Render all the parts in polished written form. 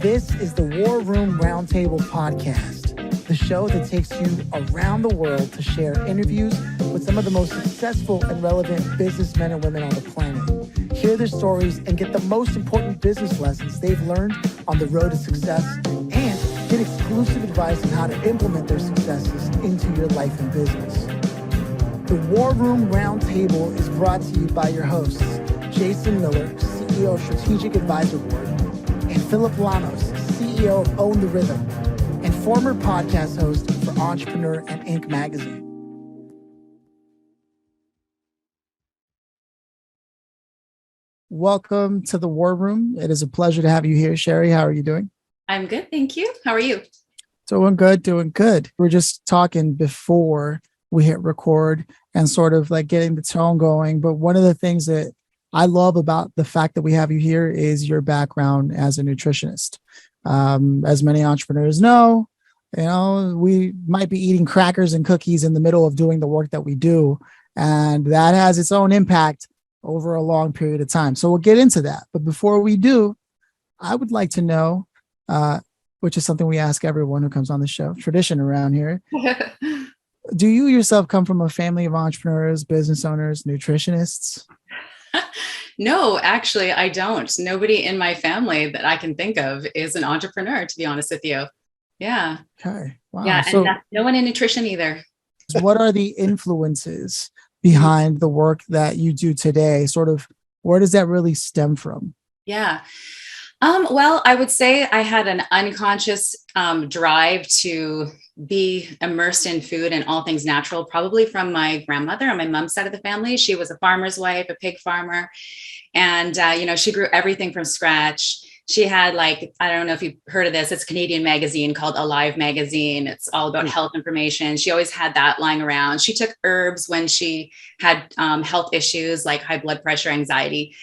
This is the War Room Roundtable podcast, the show that takes you around the world to share interviews with some of the most successful and relevant businessmen and women on the planet. Hear their stories and get the most important business lessons they've learned on the road to success, and get exclusive advice on how to implement their successes into your life and business. The War Room Roundtable is brought to you by your hosts, Jason Miller, CEO of Strategic Advisor Board, and Phillip Lanos, CEO of Own the Rhythm, and former podcast host for Entrepreneur and Inc. magazine. Welcome to the War Room. It is a pleasure to have you here, Sherry. How are you doing? I'm good, thank you. How are you? Doing good. We're just talking before we hit record and sort of like getting the tone going. But one of the things that I love about the fact that we have you here is your background as a nutritionist. As many entrepreneurs know, we might be eating crackers and cookies in the middle of doing the work that we do. And that has its own impact over a long period of time. So we'll get into that. But before we do, I would like to know, which is something we ask everyone who comes on the show, tradition around here. Do you yourself come from a family of entrepreneurs, business owners, nutritionists? No, actually, I don't. Nobody in my family that I can think of is an entrepreneur, to be honest with you. Yeah. Okay. Wow. Yeah. So, and no one in nutrition either. what are the influences behind the work that you do today? Sort of, where does that really stem from? Yeah. Well, I would say I had an unconscious drive to be immersed in food and all things natural, probably from my grandmother on my mom's side of the family. She was a farmer's wife, a pig farmer. And, she grew everything from scratch. She had I don't know if you've heard of this, it's a Canadian magazine called Alive magazine. It's all about health information. She always had that lying around. She took herbs when she had health issues like high blood pressure, anxiety.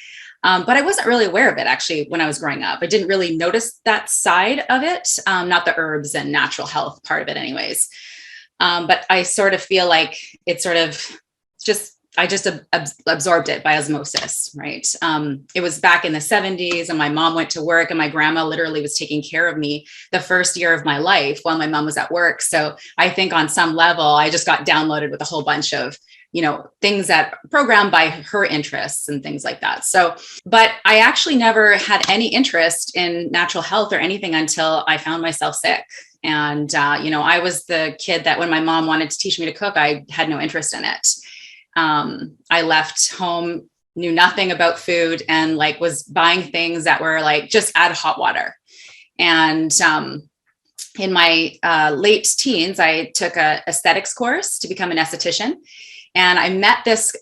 But I wasn't really aware of it actually when I was growing up. I didn't really notice that side of it, not the herbs and natural health part of it anyways. But I sort of feel like it sort of I just absorbed it by osmosis, right? It was back in the 70s and my mom went to work and my grandma literally was taking care of me the first year of my life while my mom was at work. So I think on some level, I just got downloaded with a whole bunch of things that programmed by her interests and things like that. So, but I actually never had any interest in natural health or anything until I found myself sick. And, I was the kid that when my mom wanted to teach me to cook, I had no interest in it. I left home, knew nothing about food and was buying things that were just add hot water. And, in my late teens, I took a aesthetics course to become an esthetician. And I met this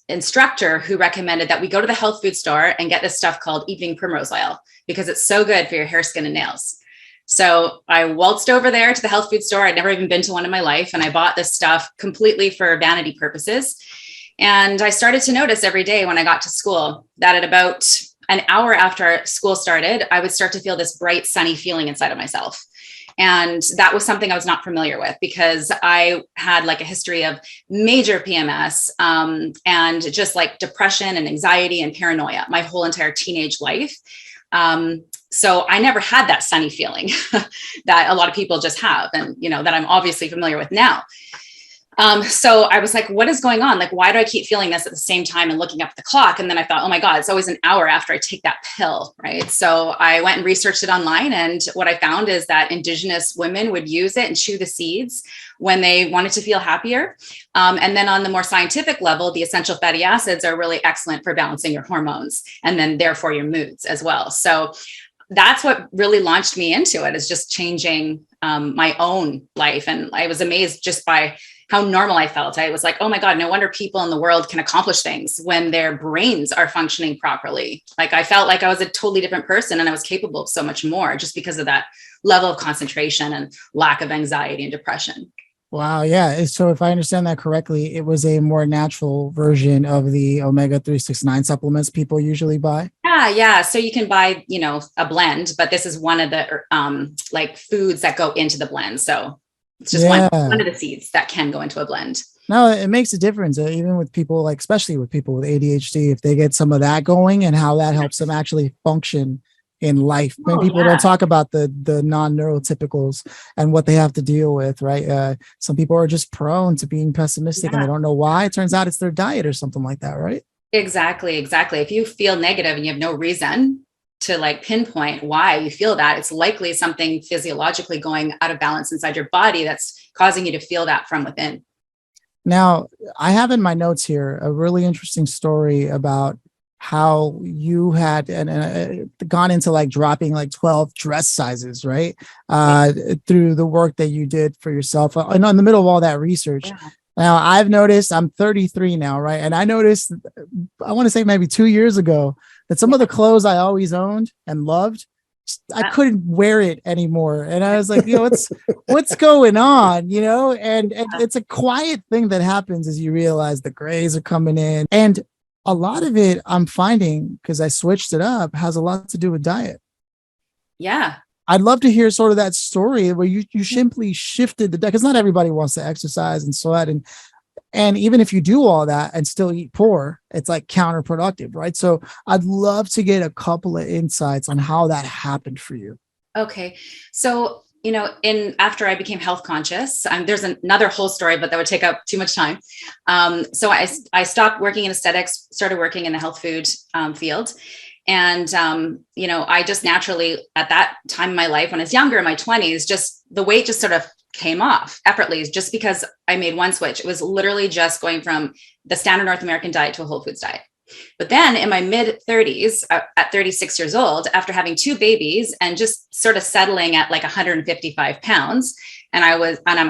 instructor who recommended that we go to the health food store and get this stuff called evening primrose oil because it's so good for your hair, skin, and nails. So I waltzed over there to the health food store. I'd never even been to one in my life. And I bought this stuff completely for vanity purposes. And I started to notice every day when I got to school that at about an hour after school started, I would start to feel this bright, sunny feeling inside of myself. And that was something I was not familiar with because I had a history of major PMS and just depression and anxiety and paranoia my whole entire teenage life. So I never had that sunny feeling that a lot of people just have and, that I'm obviously familiar with now. So I was like, what is going on? Why do I keep feeling this at the same time and looking up at the clock? And then I thought, oh my God, it's always an hour after I take that pill, right? So I went and researched it online. And what I found is that Indigenous women would use it and chew the seeds when they wanted to feel happier. And then on the more scientific level, the essential fatty acids are really excellent for balancing your hormones and then therefore your moods as well. So that's what really launched me into it, is just changing my own life. And I was amazed just by how normal I felt. I was like, oh my God, no wonder people in the world can accomplish things when their brains are functioning properly. I felt like I was a totally different person and I was capable of so much more just because of that level of concentration and lack of anxiety and depression. Wow. Yeah. So if I understand that correctly, it was a more natural version of the omega-369 supplements people usually buy. Yeah. So you can buy, a blend, but this is one of the foods that go into the blend. So it's just one of the seeds that can go into a blend. No, it makes a difference, even with people especially with people with ADHD, if they get some of that going and how that helps them actually function in life. Many Oh, people don't yeah. talk about the non-neurotypicals and what they have to deal with, right? Some people are just prone to being pessimistic and they Yeah. don't know why. It turns out it's their diet or something like that, right? Exactly, exactly. If you feel negative and you have no reason to like pinpoint why you feel that, it's likely something physiologically going out of balance inside your body that's causing you to feel that from within. Now, I have in my notes here a really interesting story about how you had gone into like dropping like 12 dress sizes, right? Yeah. Through the work that you did for yourself. And in the middle of all that research. Yeah. Now, I've noticed I'm 33 now, right? And I noticed, I want to say maybe 2 years ago, that some of the clothes I always owned and loved, I couldn't wear it anymore. And I was like, what's going on, and it's a quiet thing that happens as you realize the grays are coming in. And a lot of it I'm finding, because I switched it up, has a lot to do with diet. Yeah. I'd love to hear sort of that story where you simply shifted the diet, because not everybody wants to exercise and sweat. And even if you do all that and still eat poor, it's like counterproductive, right? So I'd love to get a couple of insights on how that happened for you. Okay. So, in after I became health conscious, there's another whole story, but that would take up too much time. So I stopped working in aesthetics, started working in the health food field. And, I just naturally at that time in my life, when I was younger in my 20s, just the weight just sort of came off effortlessly just because I made one switch. It was literally just going from the standard North American diet to a whole foods diet. But then in my mid 30s, at 36 years old, after having two babies and just sort of settling at like 155 pounds, and I'm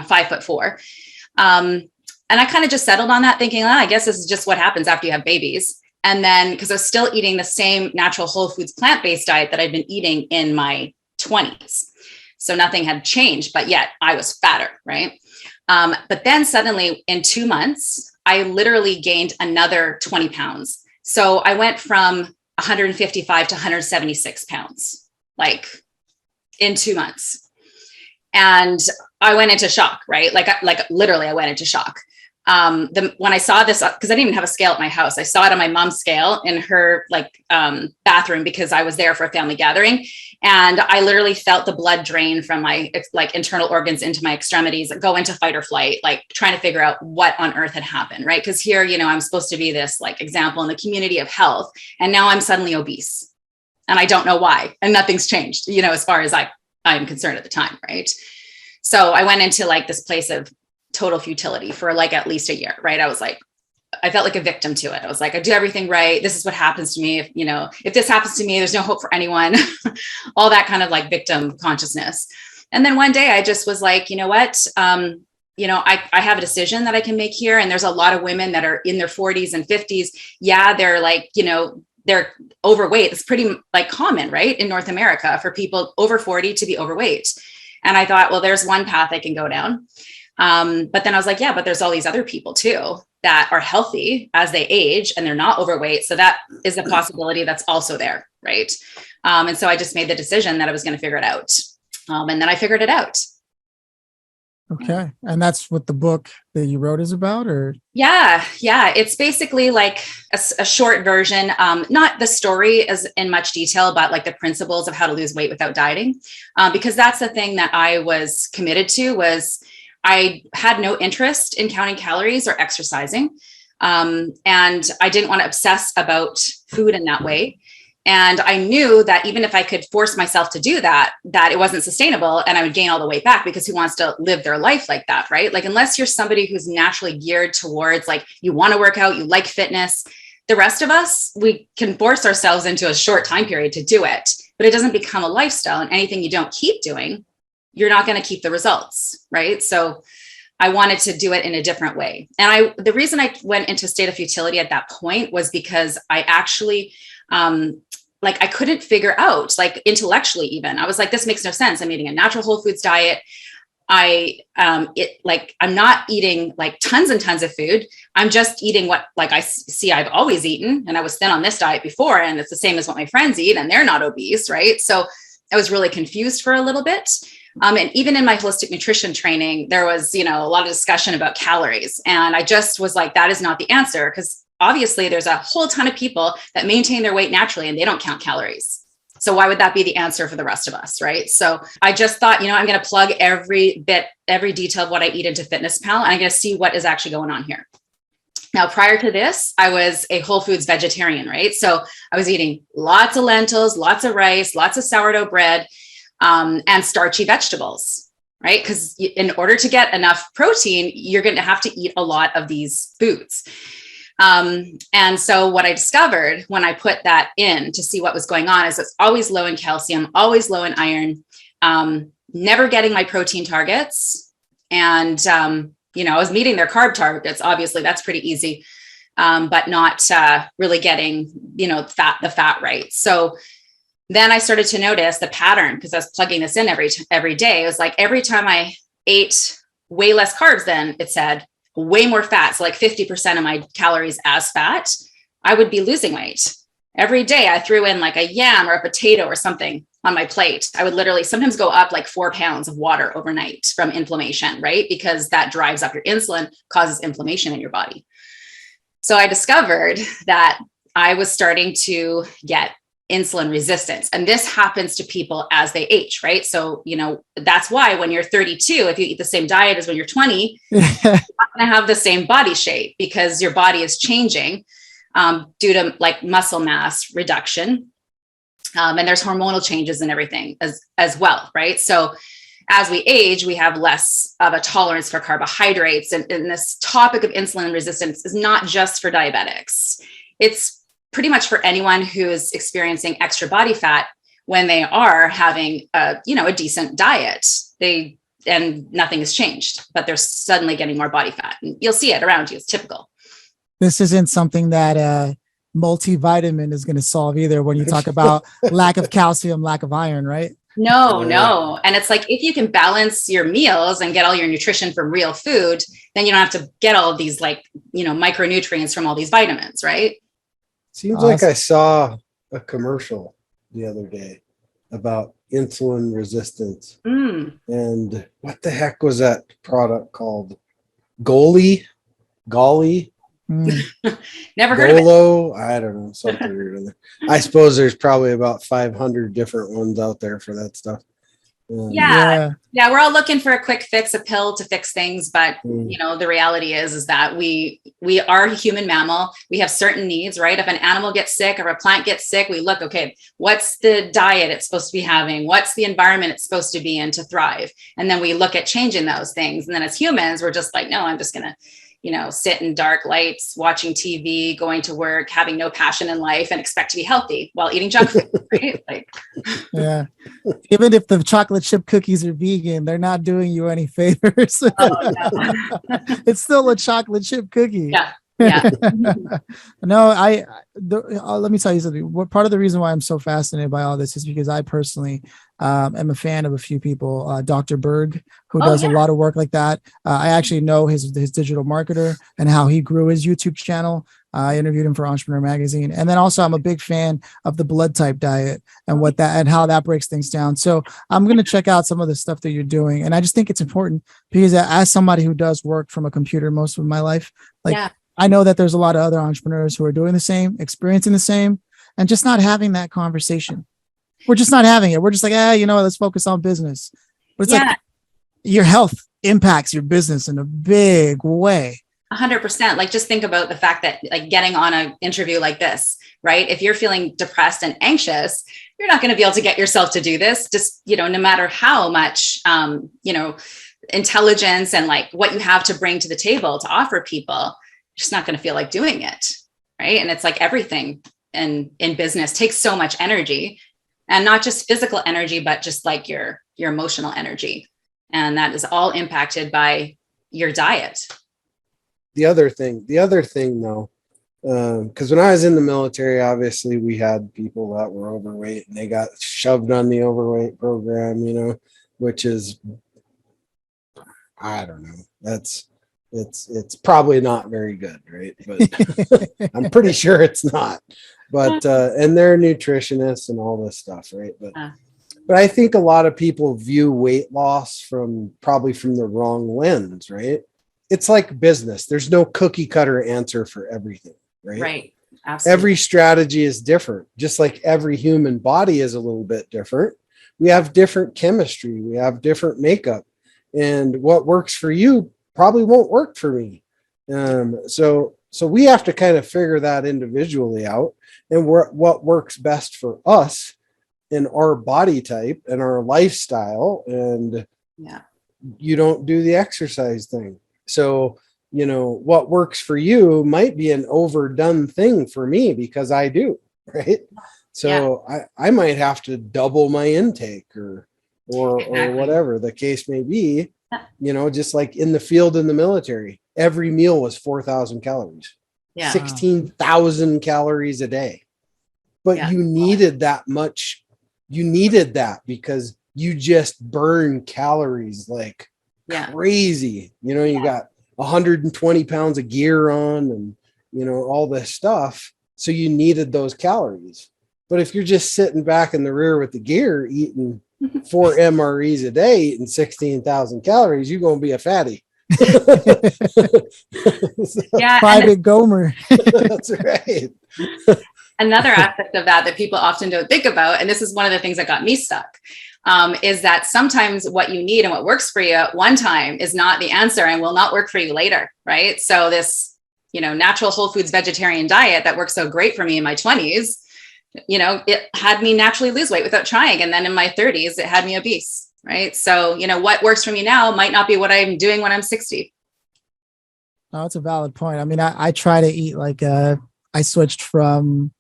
5'4". And I kind of just settled on that thinking, I guess this is just what happens after you have babies. And then because I was still eating the same natural whole foods plant-based diet that I'd been eating in my 20s. So nothing had changed, but yet I was fatter, right? But then suddenly in 2 months, I literally gained another 20 pounds. So I went from 155 to 176 pounds, like in 2 months. And I went into shock, right? Like literally I went into shock. When I saw this, because I didn't even have a scale at my house, I saw it on my mom's scale in her bathroom because I was there for a family gathering. And I literally felt the blood drain from my like internal organs into my extremities, go into fight or flight, like trying to figure out what on earth had happened. Right. Because here, I'm supposed to be this like example in the community of health. And now I'm suddenly obese and I don't know why. And nothing's changed, as far as I'm concerned at the time. Right. So I went into like this place of total futility for like at least a year. Right. I felt like a victim to it. I was like, I do everything right. This is what happens to me. If this happens to me, there's no hope for anyone, all that kind of like victim consciousness. And then one day I just was like, you know what? I have a decision that I can make here. And there's a lot of women that are in their 40s and 50s. Yeah. They're like, they're overweight. It's pretty like common, right? In North America for people over 40 to be overweight. And I thought, well, there's one path I can go down. But then I was like, yeah, but there's all these other people too that are healthy as they age and they're not overweight. So that is a possibility that's also there. Right. And so I just made the decision that I was going to figure it out. And then I figured it out. Okay. And that's what the book that you wrote is about, or? Yeah. It's basically like a short version, not the story as in much detail, but like the principles of how to lose weight without dieting. Because that's the thing that I was committed to was I had no interest in counting calories or exercising. And I didn't want to obsess about food in that way. And I knew that even if I could force myself to do that, that it wasn't sustainable and I would gain all the weight back because who wants to live their life like that, right? Like, unless you're somebody who's naturally geared towards like, you want to work out, you like fitness, the rest of us, we can force ourselves into a short time period to do it, but it doesn't become a lifestyle. And anything you don't keep doing, you're not going to keep the results, right? So I wanted to do it in a different way. And the reason I went into state of futility at that point was because I actually, I couldn't figure out, like intellectually even, I was like, this makes no sense. I'm eating a natural whole foods diet. I'm not eating like tons and tons of food. I'm just eating what like I see I've always eaten. And I was thin on this diet before, and it's the same as what my friends eat and they're not obese, right? So I was really confused for a little bit. And even in my holistic nutrition training, there was, a lot of discussion about calories. And I just was like, that is not the answer, because obviously there's a whole ton of people that maintain their weight naturally and they don't count calories. So why would that be the answer for the rest of us, right? So I just thought, I'm going to plug every detail of what I eat into Fitness Pal, and I'm going to see what is actually going on here. Now, prior to this, I was a whole foods vegetarian, right? So I was eating lots of lentils, lots of rice, lots of sourdough bread, and starchy vegetables, right? Because in order to get enough protein, you're going to have to eat a lot of these foods. And so what I discovered when I put that in to see what was going on is it's always low in calcium, always low in iron, never getting my protein targets. And, I was meeting their carb targets. Obviously that's pretty easy. But not, really getting, the fat right. So then I started to notice the pattern because I was plugging this in every day. It was like, every time I ate way less carbs than it said, way more fat, so like 50% of my calories as fat, I would be losing weight. Every day I threw in like a yam or a potato or something on my plate. I would literally sometimes go up like 4 pounds of water overnight from inflammation, right? Because that drives up your insulin, causes inflammation in your body. So I discovered that I was starting to get insulin resistance. And this happens to people as they age, right? So, that's why when you're 32, if you eat the same diet as when you're 20, you're not going to have the same body shape because your body is changing due to like muscle mass reduction. And there's hormonal changes and everything as well, right? So as we age, we have less of a tolerance for carbohydrates. And this topic of insulin resistance is not just for diabetics. It's pretty much for anyone who is experiencing extra body fat when they are having a decent diet, and nothing has changed, but they're suddenly getting more body fat. And you'll see it around you. It's typical. This isn't something that multivitamin is going to solve either when you talk about lack of calcium, lack of iron, right? No. And it's like, if you can balance your meals and get all your nutrition from real food, then you don't have to get all of these micronutrients from all these vitamins, right? Seems like I saw a commercial the other day about insulin resistance. And what the heck was that product called? Golly? Never heard of it. I don't know, something weird in there. I suppose there's probably about 500 different ones out there for that stuff. Yeah, we're all looking for a quick fix, a pill to fix things, but the reality is that we are a human mammal. We have certain needs, right? If an animal gets sick or a plant gets sick, we look, okay, what's the diet it's supposed to be having? What's the environment it's supposed to be in to thrive? And then we look at changing those things. And then as humans, we're just like, no, I'm just gonna sit in dark lights, watching TV, going to work, having no passion in life, and expect to be healthy while eating junk food, right? Yeah. Even if the chocolate chip cookies are vegan, they're not doing you any favors. Oh, no. It's still a chocolate chip cookie. Yeah. Yeah. No, let me tell you something. What part of the reason why I'm so fascinated by all this is because I personally am a fan of a few people. Dr. Berg, who does a lot of work like that. I actually know his digital marketer and how he grew his YouTube channel. I interviewed him for Entrepreneur Magazine. And then also I'm a big fan of the blood type diet and and how that breaks things down. So I'm going to check out some of the stuff that you're doing. And I just think it's important because as somebody who does work from a computer most of my life, I know that there's a lot of other entrepreneurs who are doing the same, experiencing the same, and just not having that conversation. We're just not having it. We're just like, let's focus on business. But it's like your health impacts your business in a big way. 100%. Like, just think about the fact that like getting on an interview like this, right? If you're feeling depressed and anxious, you're not going to be able to get yourself to do this. Just, no matter how much, intelligence and like what you have to bring to the table to offer people, just not going to feel like doing it. Right. And it's like everything in business takes so much energy, and not just physical energy, but just like your emotional energy. And that is all impacted by your diet. The other thing though, because when I was in the military, obviously we had people that were overweight and they got shoved on the overweight program, which is, I don't know. It's probably not very good, right? But I'm pretty sure it's not. But and they're nutritionists and all this stuff, right? But I think a lot of people view weight loss probably from the wrong lens, right? It's like business. There's no cookie cutter answer for everything, right? Right. Absolutely. Every strategy is different, just like every human body is a little bit different. We have different chemistry, we have different makeup, and what works for you probably won't work for me. So we have to kind of figure that individually out, and what works best for us in our body type and our lifestyle. And Yeah. you don't do the exercise thing. So, what works for you might be an overdone thing for me because I do, right? So I might have to double my intake or Exactly. whatever the case may be, just like in the field in the military, every meal was 4,000 calories, Yeah. 16,000 calories a day. But you needed that much. You needed that because you just burn calories like crazy. You got 120 pounds of gear on and, all this stuff. So you needed those calories. But if you're just sitting back in the rear with the gear, eating 4 MREs a day, eating 16,000 calories, you're going to be a fatty. Private Gomer. That's right. Another aspect of that people often don't think about, and this is one of the things that got me stuck, is that sometimes what you need and what works for you at one time is not the answer and will not work for you later, right? So this, natural whole foods vegetarian diet that worked so great for me in my 20s, it had me naturally lose weight without trying. And then in my 30s, it had me obese, right? So, what works for me now might not be what I'm doing when I'm 60. No, that's a valid point. I mean, I try to eat like, I switched from,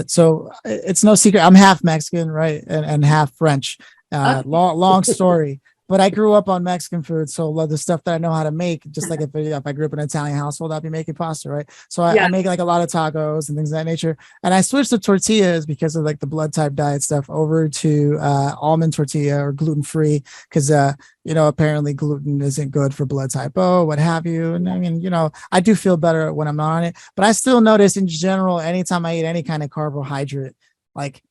so it's no secret, I'm half Mexican, right? And half French. Okay. Long story. But I grew up on Mexican food, so the stuff that I know how to make, just like if I grew up in an Italian household, I'd be making pasta, right? So I make like a lot of tacos and things of that nature. And I switched to tortillas because of like the blood type diet stuff over to almond tortilla or gluten free because apparently gluten isn't good for blood type O, what have you. And I mean, I do feel better when I'm not on it, but I still notice in general, anytime I eat any kind of carbohydrate, like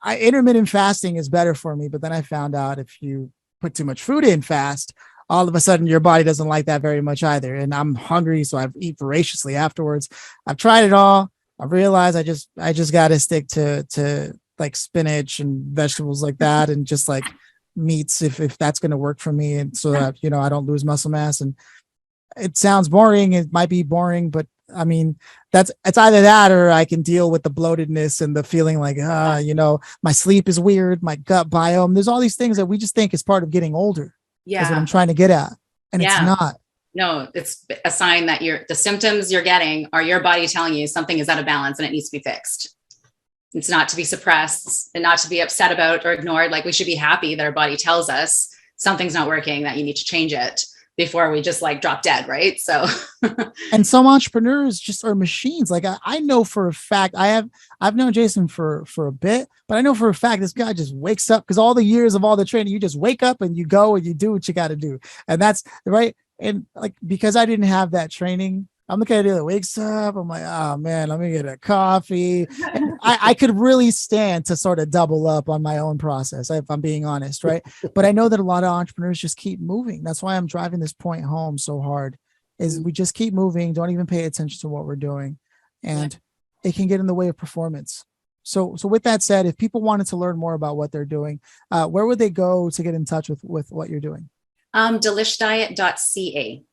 intermittent fasting is better for me. But then I found out if you put too much food in fast, all of a sudden your body doesn't like that very much either. And I'm hungry, so I eat voraciously afterwards. I've tried it all. I realized I just got to stick to like spinach and vegetables like that, and just like meats if that's going to work for me, and so that I don't lose muscle mass. And it sounds boring. It might be boring, but I mean, it's either that or I can deal with the bloatedness and the feeling like, my sleep is weird, my gut biome. There's all these things that we just think is part of getting older. Yeah. Is what I'm trying to get at. And it's not. No, it's a sign that the symptoms you're getting are your body telling you something is out of balance and it needs to be fixed. It's not to be suppressed and not to be upset about or ignored. Like, we should be happy that our body tells us something's not working, that you need to change it before we just like drop dead. Right. So, and some entrepreneurs just are machines. Like I know for a fact, I've known Jason for a bit, but I know for a fact, this guy just wakes up because all the years of all the training, you just wake up and you go and you do what you got to do. And that's right. And like, because I didn't have that training, I'm the kind of dude that wakes up. I'm like, oh man, let me get a coffee. And I could really stand to sort of double up on my own process, if I'm being honest, right? But I know that a lot of entrepreneurs just keep moving. That's why I'm driving this point home so hard, is we just keep moving, don't even pay attention to what we're doing. And it can get in the way of performance. So with that said, if people wanted to learn more about what they're doing, where would they go to get in touch with what you're doing? Delishdiet.ca.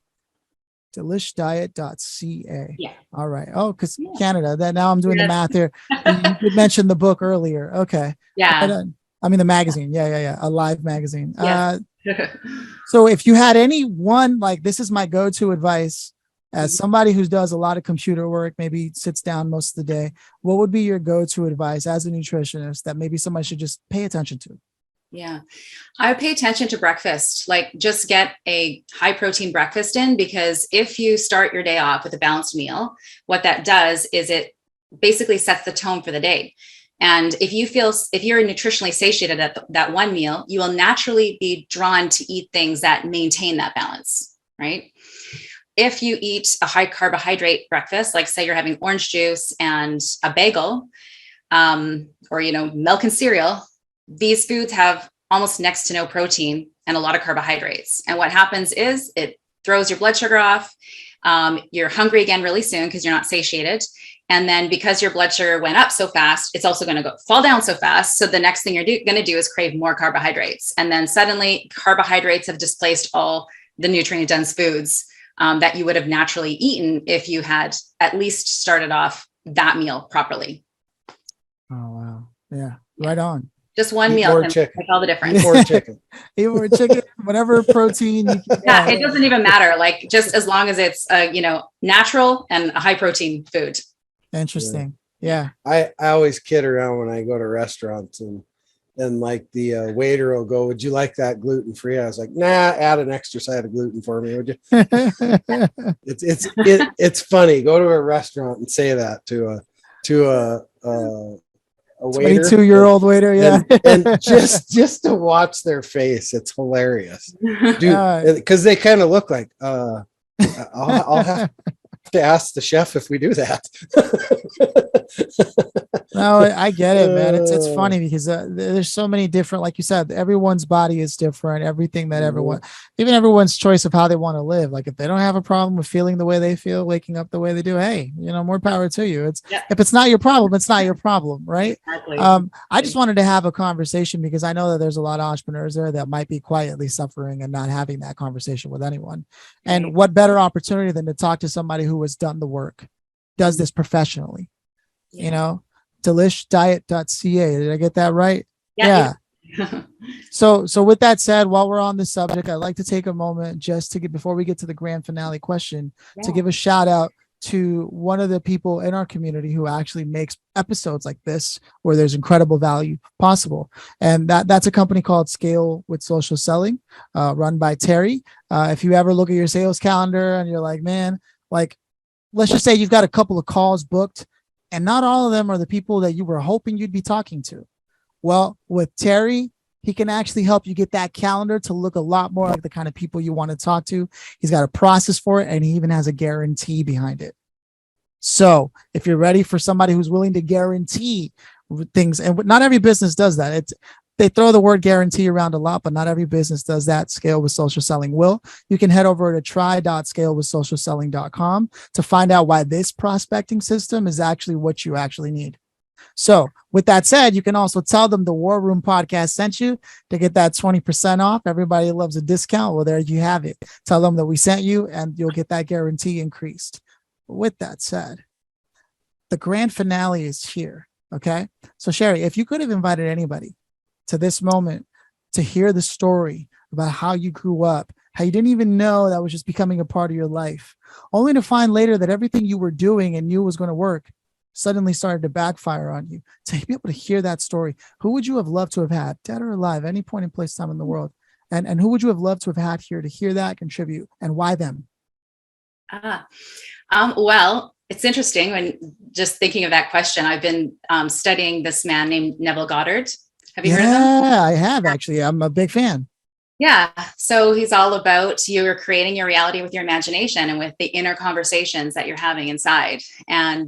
Delishdiet.ca. Yeah. All right. Oh, because Canada. That now I'm doing the math here. You mentioned the book earlier. Okay. Yeah. I mean the magazine. Yeah. A live magazine. Yes. So if you had any one, like, this is my go-to advice as somebody who does a lot of computer work, maybe sits down most of the day, what would be your go-to advice as a nutritionist that maybe somebody should just pay attention to? Yeah, I would pay attention to breakfast. Like, just get a high protein breakfast in, because if you start your day off with a balanced meal, what that does is it basically sets the tone for the day. And if you're nutritionally satiated at that one meal, you will naturally be drawn to eat things that maintain that balance, right? If you eat a high carbohydrate breakfast, like say you're having orange juice and a bagel, or, milk and cereal, these foods have almost next to no protein and a lot of carbohydrates. And what happens is it throws your blood sugar off. You're hungry again really soon because you're not satiated. And then because your blood sugar went up so fast, it's also going to fall down so fast. So the next thing you're going to do is crave more carbohydrates. And then suddenly carbohydrates have displaced all the nutrient dense foods that you would have naturally eaten if you had at least started off that meal properly. Oh, wow. Yeah. Right on. Just one Eat meal more can chicken. make all the difference. Eat more chicken. Eat more chicken, whatever protein you can. Yeah, it doesn't even matter. Like just as long as it's natural and a high protein food. Interesting. Yeah. I always kid around when I go to restaurants and like the waiter will go, "Would you like that gluten free?" I was like, "Nah, add an extra side of gluten for me, would you?" It's funny. Go to a restaurant and say that to a waiter, 22-year-old waiter, yeah, and just to watch their face, it's hilarious, dude, because they kind of look like I'll have to ask the chef if we do that. No, I get it, man. It's funny because there's so many different, like you said, everyone's body is different. Everything that even everyone's choice of how they want to live. Like if they don't have a problem with feeling the way they feel, waking up the way they do, hey, more power to you. If it's not your problem, it's not your problem, right? Exactly. I just wanted to have a conversation because I know that there's a lot of entrepreneurs there that might be quietly suffering and not having that conversation with anyone. Right. And what better opportunity than to talk to somebody who has done the work, does this professionally, delishdiet.ca. Did I get that right? Yeah. So with that said, while we're on this subject, I'd like to take a moment just to before we get to the grand finale question, to give a shout out to one of the people in our community who actually makes episodes like this where there's incredible value possible. And that's a company called Scale with Social Selling, run by Terry. If you ever look at your sales calendar and you're like, man, like, let's just say you've got a couple of calls booked and not all of them are the people that you were hoping you'd be talking to. Well, with Terry, he can actually help you get that calendar to look a lot more like the kind of people you want to talk to. He's got a process for it, and he even has a guarantee behind it. So if you're ready for somebody who's willing to guarantee things, and not every business does that. They throw the word guarantee around a lot, but not every business does that. Scale with Social Selling will. You can head over to try.scalewithsocialselling.com to find out why this prospecting system is actually what you actually need. So with that said, you can also tell them the War Room podcast sent you to get that 20% off. Everybody loves a discount. Well, there you have it. Tell them that we sent you and you'll get that guarantee increased. With that said, the grand finale is here. Okay. So Sherry, if you could have invited anybody to this moment to hear the story about how you grew up, how you didn't even know that was just becoming a part of your life, only to find later that everything you were doing and knew was going to work suddenly started to backfire on you, to be able to hear that story, who would you have loved to have had, dead or alive, any point in place, time in the world? And who would you have loved to have had here to hear that contribute, and why them? Well, it's interesting when just thinking of that question. I've been studying this man named Neville Goddard. Have you heard of him? Yeah, I have actually. I'm a big fan. Yeah. So he's all about you're creating your reality with your imagination and with the inner conversations that you're having inside. And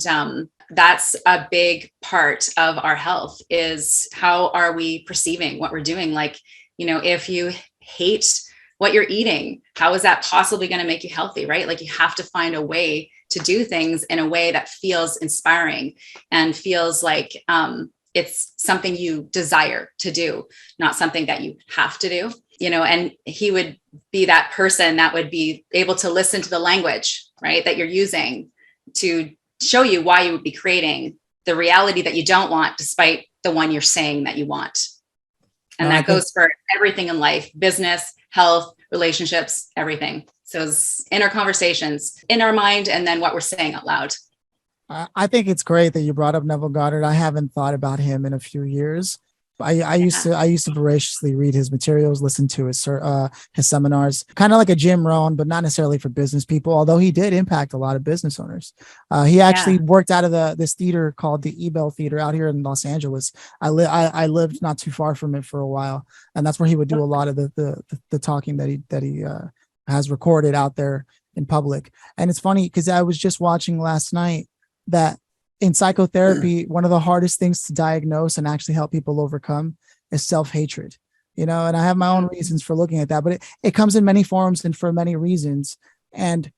that's a big part of our health, is how are we perceiving what we're doing? Like, if you hate what you're eating, how is that possibly going to make you healthy, right? Like you have to find a way to do things in a way that feels inspiring and feels like it's something you desire to do, not something that you have to do, and he would be that person that would be able to listen to the language, right, that you're using to show you why you would be creating the reality that you don't want, despite the one you're saying that you want. And that goes for everything in life, business, health, relationships, everything. So it's inner conversations in our mind and then what we're saying out loud. I think it's great that you brought up Neville Goddard. I haven't thought about him in a few years. I used to voraciously read his materials, listen to his seminars, kind of like a Jim Rohn, but not necessarily for business people, although he did impact a lot of business owners. He actually worked out of this theater called the Ebell Theater out here in Los Angeles. I lived not too far from it for a while, and that's where he would do a lot of the talking that he has recorded out there in public. And it's funny because I was just watching last night that in psychotherapy, one of the hardest things to diagnose and actually help people overcome is self-hatred, and I have my own reasons for looking at that, but it comes in many forms and for many reasons. And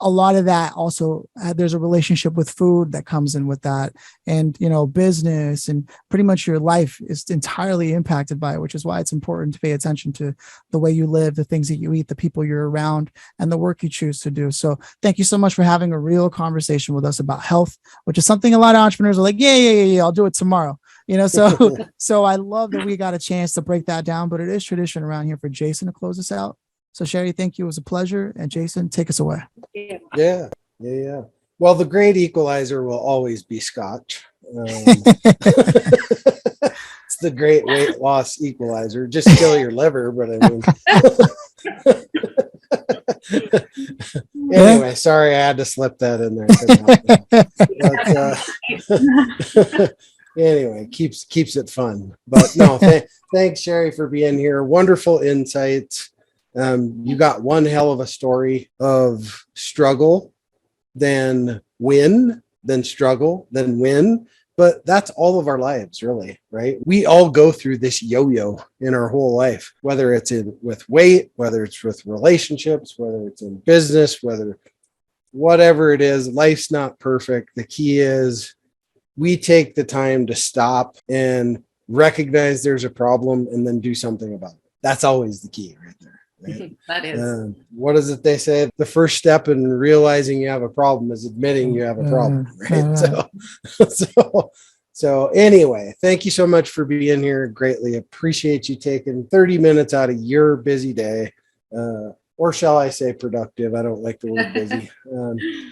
a lot of that also, there's a relationship with food that comes in with that, and business, and pretty much your life is entirely impacted by it, which is why it's important to pay attention to the way you live, the things that you eat, the people you're around, and the work you choose to do. So thank you so much for having a real conversation with us about health, which is something a lot of entrepreneurs are like, yeah, I'll do it tomorrow. So I love that we got a chance to break that down, but it is tradition around here for Jason to close us out. So Sherry, thank you. It was a pleasure. And Jason, take us away. Yeah. Well, the great equalizer will always be Scotch. It's the great weight loss equalizer. Just kill your liver, but anyway, sorry I had to slip that in there. But, anyway, keeps it fun. But no, thanks, Sherry, for being here. Wonderful insights. You got one hell of a story of struggle, then win, then struggle, then win. But that's all of our lives, really, right? We all go through this yo-yo in our whole life, whether it's with weight, whether it's with relationships, whether it's in business, whatever it is. Life's not perfect. The key is we take the time to stop and recognize there's a problem and then do something about it. That's always the key right there. Right? That is. What is it they say? The first step in realizing you have a problem is admitting you have a problem. Right. So anyway, thank you so much for being here. Greatly appreciate you taking 30 minutes out of your busy day. Or shall I say productive? I don't like the word busy.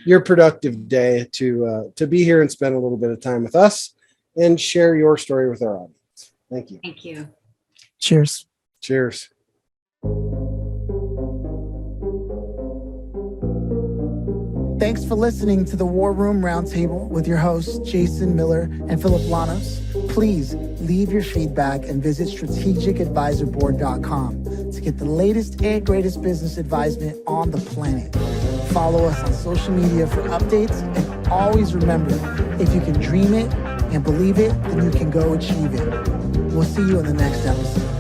Your productive day to be here and spend a little bit of time with us and share your story with our audience. Thank you. Thank you. Cheers. Cheers. Thanks for listening to the War Room Roundtable with your hosts, Jason Miller and Phillip Lanos. Please leave your feedback and visit strategicadvisorboard.com to get the latest and greatest business advisement on the planet. Follow us on social media for updates, and always remember, if you can dream it and believe it, then you can go achieve it. We'll see you in the next episode.